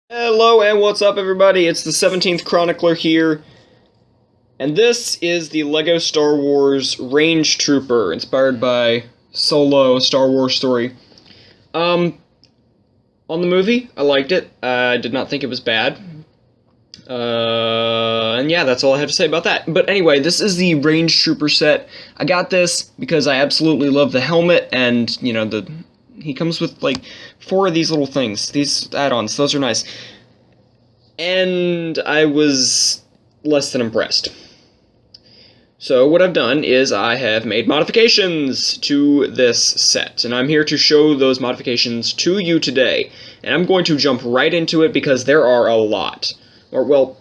Hello and what's up everybody, it's the 17th Chronicler here, and this is the LEGO Star Wars Range Trooper, inspired by Solo, Star Wars story. On the movie, I liked it. I did not think it was bad. And yeah, that's all I have to say about that. But anyway, this is the Range Trooper set. I got this because I absolutely love the helmet, and, you know, he comes with, like, 4 of these little things. These add-ons. Those are nice. And I was less than impressed. So what I've done is I have made modifications to this set. And I'm here to show those modifications to you today. And I'm going to jump right into it because there are a lot. Or, well,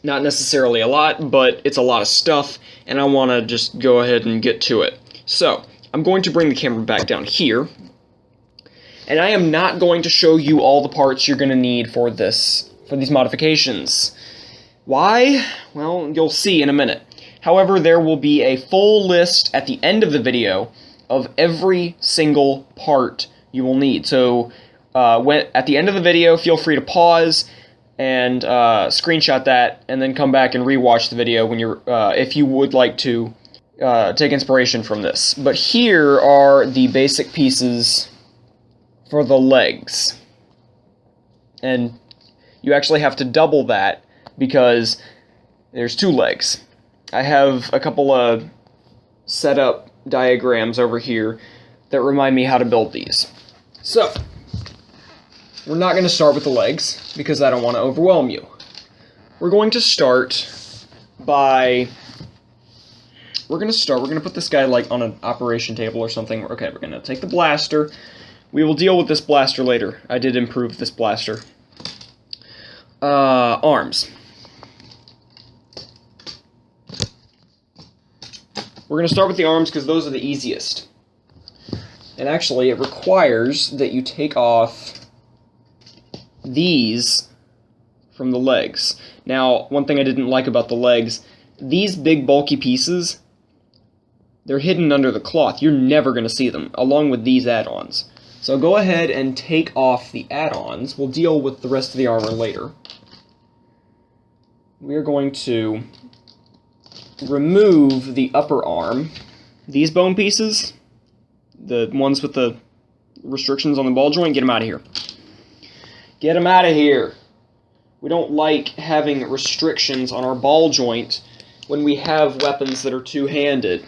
not necessarily a lot, but it's a lot of stuff. And I want to just go ahead and get to it. So, I'm going to bring the camera back down here. And I am not going to show you all the parts you're going to need for these modifications. Why? Well, you'll see in a minute. However, there will be a full list at the end of the video of every single part you will need. So, at the end of the video, feel free to pause and screenshot that, and then come back and rewatch the video when you're, if you would like to take inspiration from this. But here are the basic pieces for the legs, and you actually have to double that because there's 2 legs. I have a couple of setup diagrams over here that remind me how to build these. So, we're not going to start with the legs because I don't want to overwhelm you. We're going to start by... We're going to put this guy like on an operation table or something. Okay, we're going to take the blaster. We will deal with this blaster later. I did improve this blaster. Arms. We're going to start with the arms because those are the easiest. And actually, it requires that you take off these from the legs. Now, one thing I didn't like about the legs, these big bulky pieces, they're hidden under the cloth. You're never going to see them, along with these add-ons. So go ahead and take off the add-ons. We'll deal with the rest of the armor later. We are going to remove the upper arm. These bone pieces, the ones with the restrictions on the ball joint, get them out of here. Get them out of here. We don't like having restrictions on our ball joint when we have weapons that are two-handed.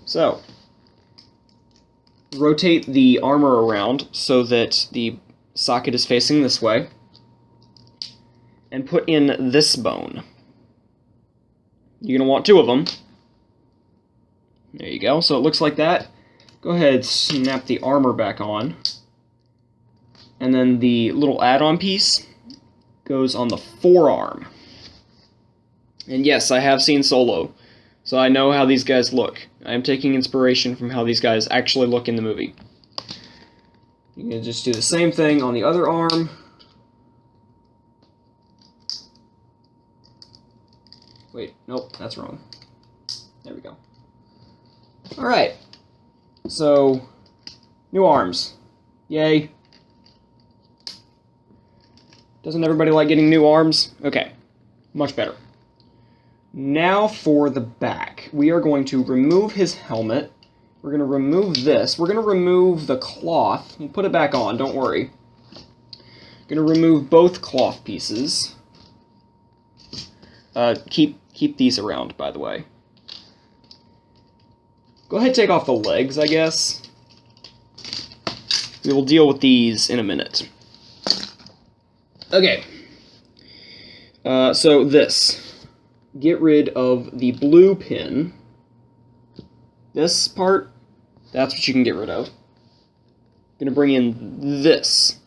So, rotate the armor around so that the socket is facing this way, and put in this bone. You're going to want 2 of them. There you go. So it looks like that. Go ahead, snap the armor back on. And then the little add-on piece goes on the forearm. And yes, I have seen Solo, so I know how these guys look. I am taking inspiration from how these guys actually look in the movie. You're going to just do the same thing on the other arm. Wait, nope, that's wrong. There we go. Alright. So, new arms. Yay. Doesn't everybody like getting new arms? Okay, much better. Now for the back. We are going to remove his helmet. We're going to remove this. We're going to remove the cloth. We'll put it back on, don't worry. Going to remove both cloth pieces. Keep these around, by the way. Go ahead and take off the legs, I guess. We will deal with these in a minute. Okay. So this. Get rid of the blue pin. This part, that's what you can get rid of. Gonna bring in this.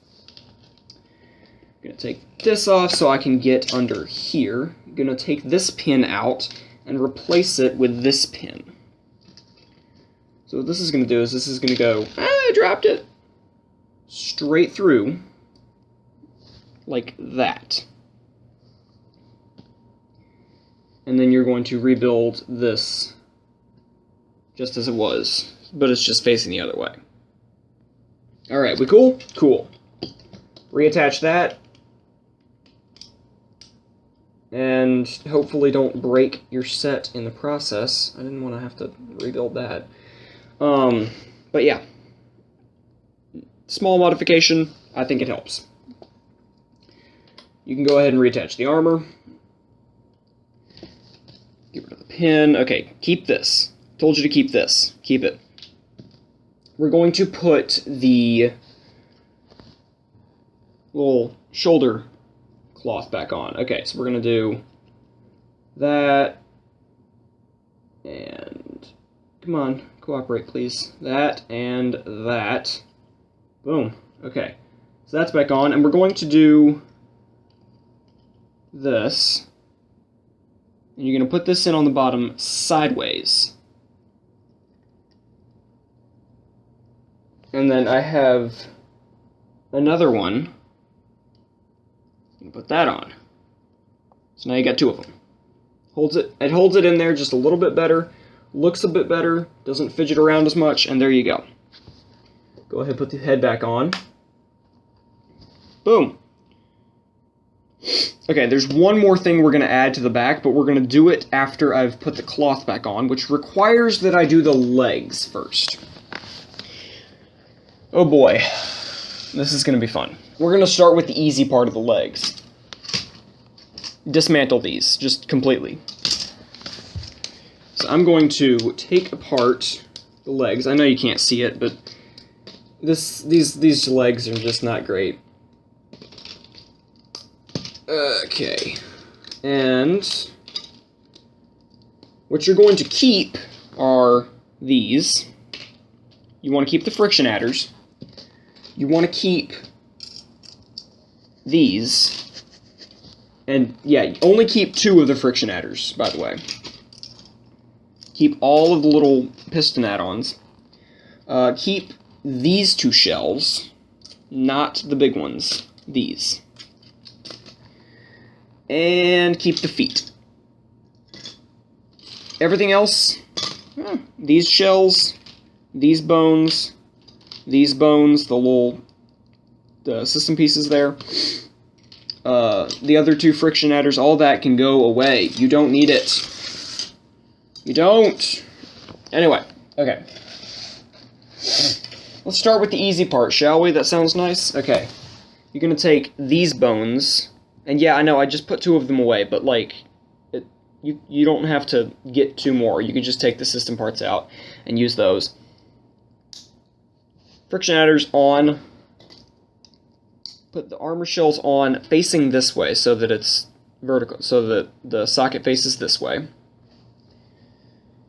Gonna take this off so I can get under here. Gonna take this pin out and replace it with this pin. So what this is gonna do is this is gonna go, I dropped it, straight through, like that. And then you're going to rebuild this just as it was, but it's just facing the other way. Alright, we cool? Cool. Reattach that. and hopefully don't break your set in the process. I didn't want to have to rebuild that. But yeah, small modification, I think it helps. You can go ahead and reattach the armor. Get rid of the pin. Okay, keep this. Told you to keep this. Keep it. We're going to put the little shoulder cloth back on. Okay, so we're going to do that. And come on, cooperate, please. That and that. Boom. Okay, so that's back on. And we're going to do this. And you're going to put this in on the bottom sideways. And then I have another one. You can put that on. So now you got two of them. It holds it in there just a little bit better, looks a bit better, doesn't fidget around as much, and there you go. Go ahead and put the head back on. Boom. Okay, there's one more thing we're going to add to the back, but we're going to do it after I've put the cloth back on, which requires that I do the legs first. Oh boy, this is going to be fun. We're going to start with the easy part of the legs. Dismantle these, just completely. So I'm going to take apart the legs. I know you can't see it, but these legs are just not great. Okay, and what you're going to keep are these. You want to keep the friction adders. You want to keep these. And yeah, only keep 2 of the friction adders, by the way. Keep all of the little piston add-ons. Keep these 2 shells, not the big ones. These. And keep the feet. Everything else, these shells, these bones, the system pieces there, the other 2 friction adders, all that can go away. You don't need it. You don't. Anyway, okay. Let's start with the easy part, shall we? That sounds nice? Okay. You're going to take these bones. And yeah, I know, I just put 2 of them away, but like, you don't have to get 2 more. You can just take the system parts out and use those. Friction adders on. Put the armor shells on facing this way so that it's vertical, so that the socket faces this way. And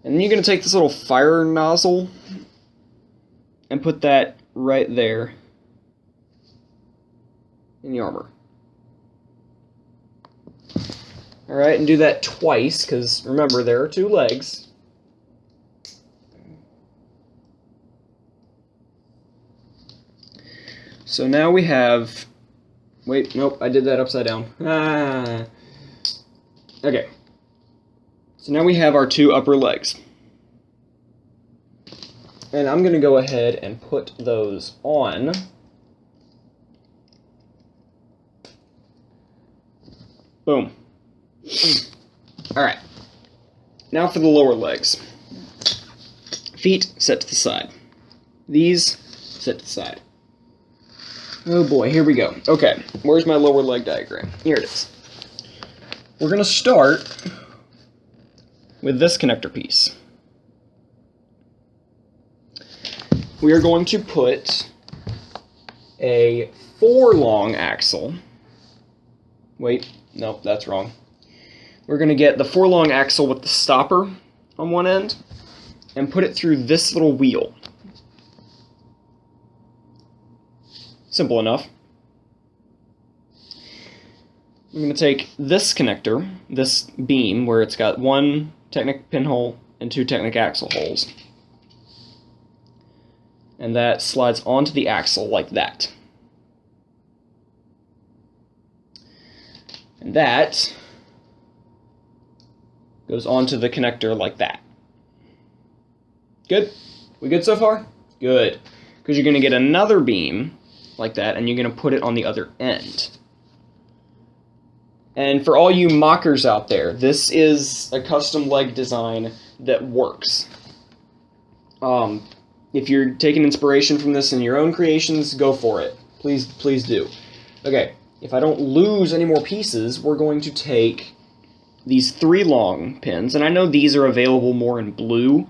then you're going to take this little fire nozzle and put that right there in the armor. Alright, and do that twice, because remember, there are 2 legs. So now we have... Wait, nope, I did that upside down. Ah. Okay. So now we have our 2 upper legs. And I'm going to go ahead and put those on. Boom. Alright, now for the lower legs. Feet set to the side. These set to the side. Oh boy, here we go. Okay, where's my lower leg diagram? Here it is. We're going to start with this connector piece. We are going to put a 4-long axle. Wait, nope, that's wrong. We're going to get the 4-long axle with the stopper on one end and put it through this little wheel. Simple enough. I'm going to take this connector, this beam, where it's got 1 Technic pinhole and 2 Technic axle holes. And that slides onto the axle like that. And that goes onto the connector like that. Good? We good so far? Good. Because you're going to get another beam like that, and you're going to put it on the other end. And for all you mockers out there, this is a custom leg design that works. If you're taking inspiration from this in your own creations, go for it. Please do. Okay, if I don't lose any more pieces, we're going to take these 3 long pins, and I know these are available more in blue,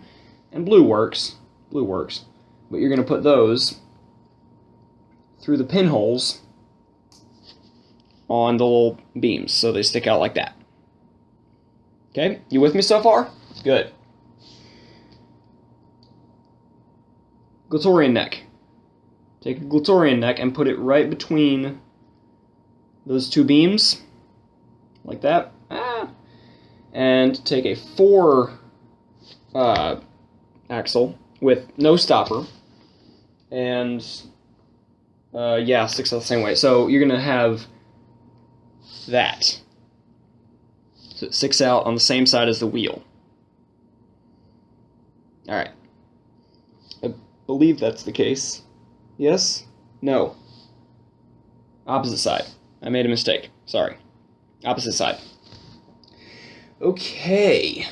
and blue works, but you're going to put those through the pinholes on the little beams, so they stick out like that. Okay, you with me so far? Good. Glutorian neck. Take a Glutorian neck and put it right between those 2 beams, like that. And take a 4 axle with no stopper, and sticks out the same way. So you're gonna have that. So it sticks out on the same side as the wheel. Alright. I believe that's the case. Yes? No. Opposite side. I made a mistake. Sorry. Opposite side. Okay.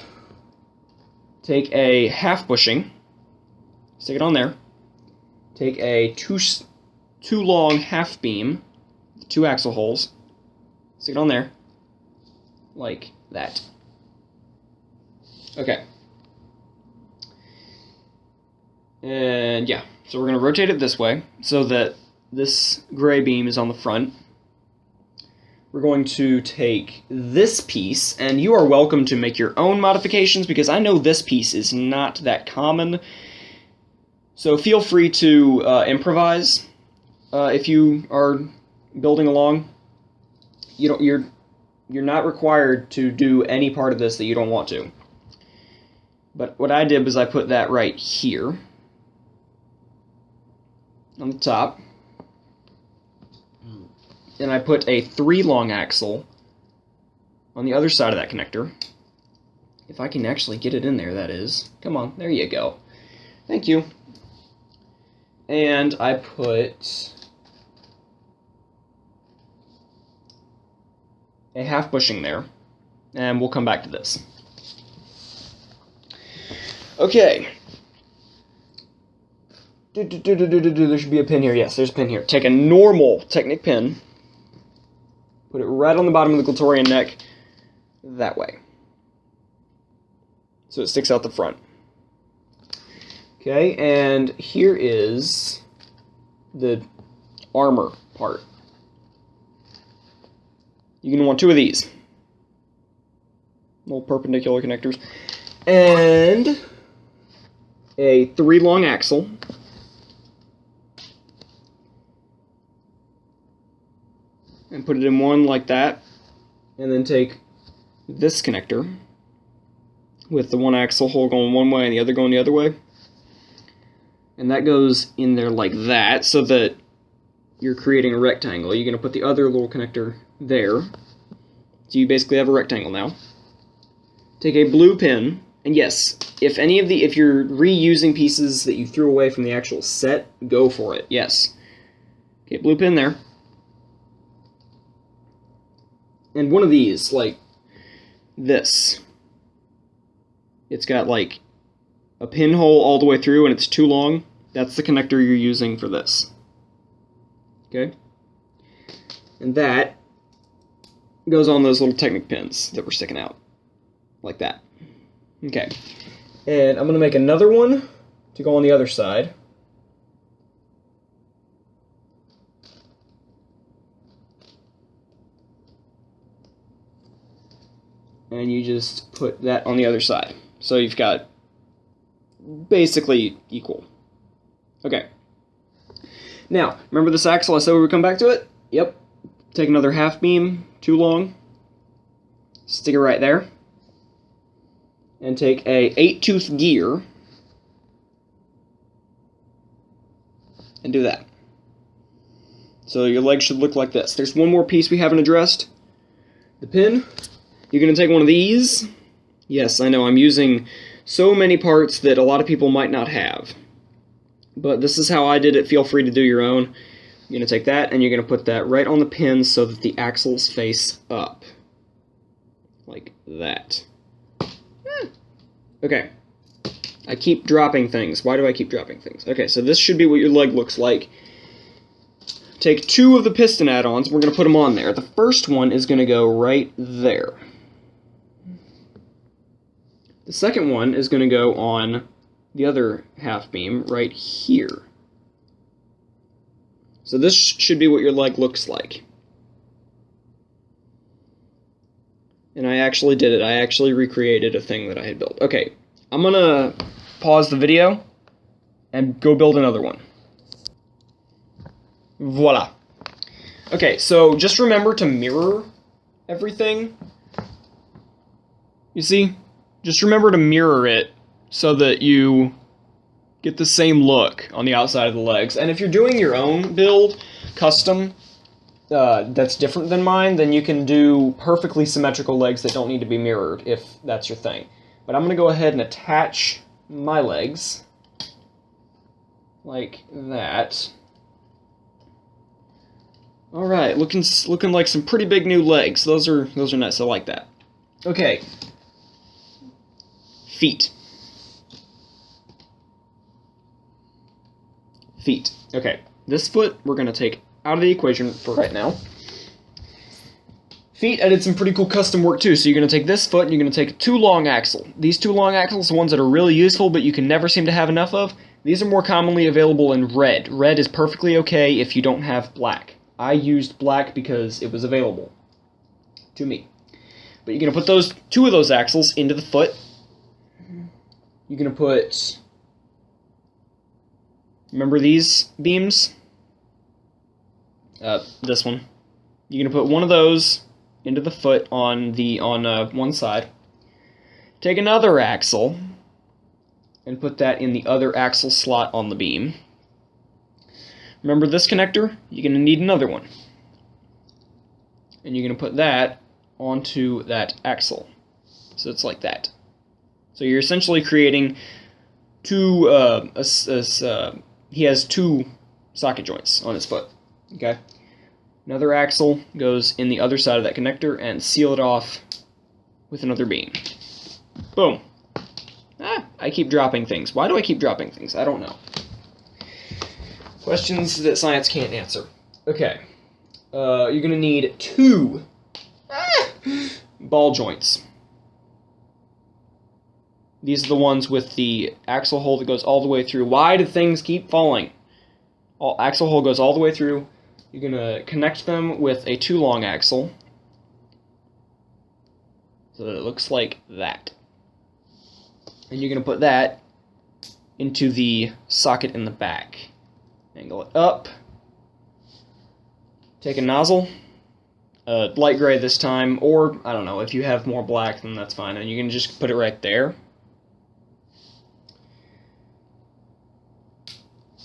Take a half bushing. Stick it on there. Take a two long half beam. 2 axle holes. Stick it on there. Like that. Okay. And yeah, so we're going to rotate it this way so that this gray beam is on the front. We're going to take this piece, and you are welcome to make your own modifications because I know this piece is not that common. So feel free to improvise if you are building along. You're not required to do any part of this that you don't want to. But what I did was I put that right here on the top, and I put a 3 long axle on the other side of that connector. If I can actually get it in there, that is. Come on, there you go. Thank you. And I put a half bushing there, and we'll come back to this. Okay. There should be a pin here. Yes, there's a pin here. Take a normal Technic pin, put it right on the bottom of the Glutorian neck, that way. So it sticks out the front. Okay, and here is the armor part. You're going to want 2 of these. Little perpendicular connectors. And a 3 long axle. And put it in one like that. And then take this connector with the 1 axle hole going one way and the other going the other way. And that goes in there like that, so that you're creating a rectangle. You're going to put the other little connector there. So you basically have a rectangle now. Take a blue pin, and yes, if you're reusing pieces that you threw away from the actual set, go for it. Yes. Okay, blue pin there. And one of these, like this. It's got like a pinhole all the way through and it's too long. That's the connector you're using for this. Okay? And that goes on those little Technic pins that were sticking out. Like that. Okay. And I'm going to make another one to go on the other side. And you just put that on the other side. So you've got basically equal. Okay. Now, remember this axle I said we would come back to it? Yep. Take another half beam, 2 long. Stick it right there. And take a 8-tooth gear. And do that. So your leg should look like this. There's one more piece we haven't addressed. The pin. You're going to take one of these. Yes, I know I'm using so many parts that a lot of people might not have. But this is how I did it. Feel free to do your own. You're going to take that and you're going to put that right on the pin so that the axles face up. like that. Okay. I keep dropping things. Why do I keep dropping things? Okay, so this should be what your leg looks like. Take 2 of the piston add-ons, we're going to put them on there. The first one is going to go right there. The second one is going to go on the other half beam right here. So this should be what your leg looks like. And I actually did it. I actually recreated a thing that I had built. Okay, I'm going to pause the video and go build another one. Voila. Okay, so just remember to mirror everything. You see? Just remember to mirror it so that you get the same look on the outside of the legs. And if you're doing your own build, custom, that's different than mine, then you can do perfectly symmetrical legs that don't need to be mirrored, if that's your thing. But I'm going to go ahead and attach my legs like that. All right, looking like some pretty big new legs. Those are nice. I like that. Okay. Feet. Feet. Okay. This foot we're going to take out of the equation for right now. Feet, I did some pretty cool custom work too. So you're going to take this foot and you're going to take 2 long axle. These 2 long axles, the ones that are really useful but you can never seem to have enough of, these are more commonly available in red. Red is perfectly okay if you don't have black. I used black because it was available to me. But you're going to put those 2 of those axles into the foot. You're going to put, remember these beams? This one. You're going to put one of those into the foot on one side. Take another axle and put that in the other axle slot on the beam. Remember this connector? You're going to need another one. And you're going to put that onto that axle. So it's like that. So you're essentially creating 2, he has 2 socket joints on his foot. Okay? Another axle goes in the other side of that connector and seal it off with another beam. Boom. I keep dropping things. Why do I keep dropping things? I don't know. Questions that science can't answer. Okay. You're going to need 2 ball joints. These are the ones with the axle hole that goes all the way through. Why do things keep falling? Axle hole goes all the way through. You're going to connect them with a 2 long axle so that it looks like that. And you're going to put that into the socket in the back. Angle it up. Take a nozzle, light gray this time, or, I don't know, if you have more black, then that's fine. And you can just put it right there.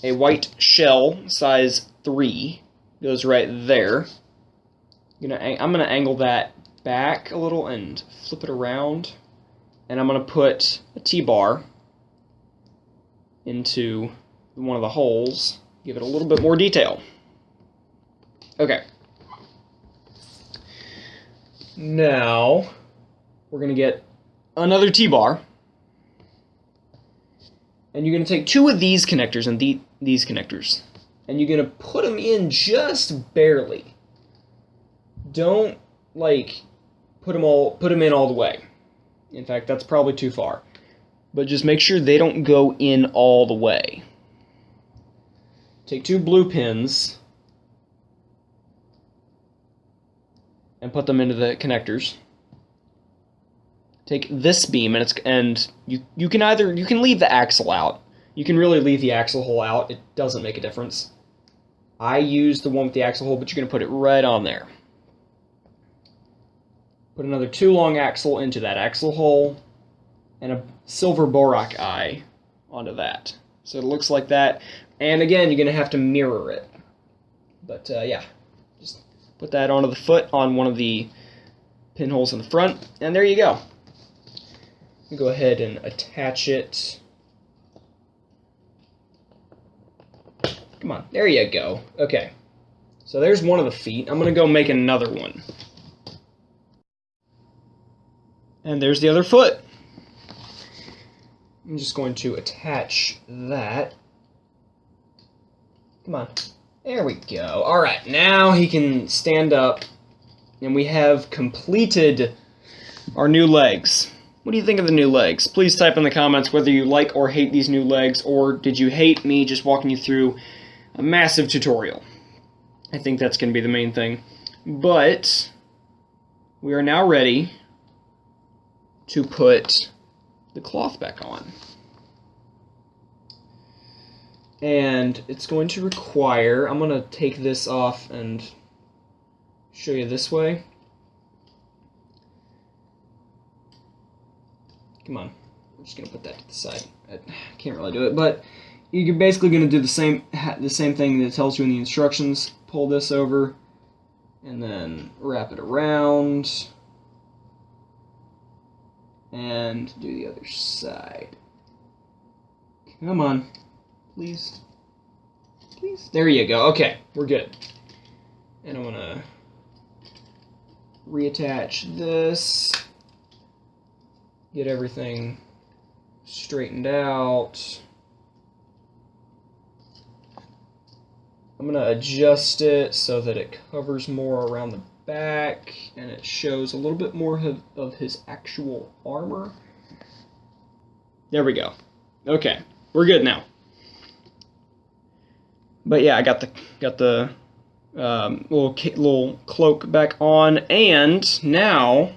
A white shell, size 3, goes right there. I'm going to angle that back a little and flip it around. And I'm going to put a T-bar into one of the holes. Give it a little bit more detail. Okay. Now, we're going to get another T-bar. And you're going to take 2 of these connectors and these connectors. And you're going to put them in just barely. Don't, like, put them in all the way. In fact, that's probably too far. But just make sure they don't go in all the way. Take 2 blue pins and put them into the connectors. Take this beam and you can leave the axle out. You can really leave the axle hole out. It doesn't make a difference. I used the one with the axle hole, but you're going to put it right on there. Put another 2 long axle into that axle hole and a silver borax eye onto that. So it looks like that. And again, you're going to have to mirror it. But yeah, just put that onto the foot on one of the pinholes in the front, and there you go. Go ahead and attach it. Come on, there you go. Okay, so there's one of the feet. I'm going to go make another one. And there's the other foot. I'm just going to attach that. Come on. There we go. Alright, now he can stand up, and we have completed our new legs. What do you think of the new legs? Please type in the comments whether you like or hate these new legs, or did you hate me just walking you through a massive tutorial? I think that's going to be the main thing. But we are now ready to put the cloth back on. And it's going to require, I'm going to take this off and show you this way. Come on, I'm just going to put that to the side. I can't really do it, but you're basically going to do the same thing that it tells you in the instructions. Pull this over, and then wrap it around, and do the other side. Come on. Please. Please. There you go. Okay, we're good. And I'm gonna reattach this. Get everything straightened out. I'm gonna adjust it so that it covers more around the back and it shows a little bit more of his actual armor. There we go. Okay, we're good now. But yeah, I got the little cloak back on, and now